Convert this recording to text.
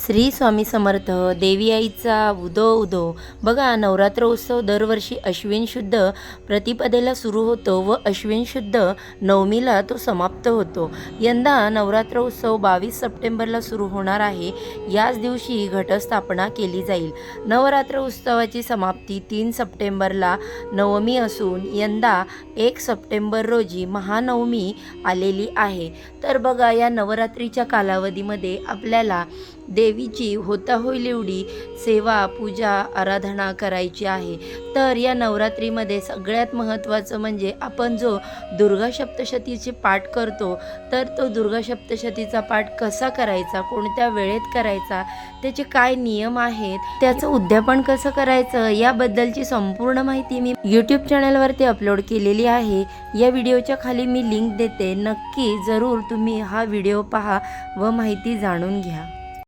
श्री स्वामी समर्थ. देवी आईचा उदो उदो. बघा, नवरात्र उत्सव दरवर्षी अश्विन शुद्ध प्रतिपदेला सुरू होतो व अश्विन शुद्ध नवमीला तो समाप्त होतो. यंदा नवरात्र उत्सव 22 सप्टेंबरला सुरू होणार आहे. याच दिवशी घटस्थापना केली जाईल. नवरात्र उत्सवाची समाप्ती 3 सप्टेंबरला नवमी असून यंदा 1 सप्टेंबर रोजी महानवमी आलेली आहे. तर बघा, या नवरात्रीच्या कालावधीमध्ये आपल्याला देवीची होता होईल एवढी सेवा, पूजा, आराधना करायची आहे. तर या नवरात्रीमध्ये सगळ्यात महत्त्वाचं म्हणजे आपण जो दुर्गा सप्तशतीचे पाठ करतो, तर तो दुर्गा सप्तशतीचा पाठ कसा करायचा, कोणत्या वेळेत करायचा, त्याचे काय नियम आहेत, त्याचं उद्यापन कसं करायचं, याबद्दलची संपूर्ण माहिती मी यूट्यूब चॅनलवरती अपलोड केलेली आहे. या व्हिडिओच्या खाली मी लिंक देते. नक्की जरूर तुम्ही हा व्हिडिओ पहा व माहिती जाणून घ्या.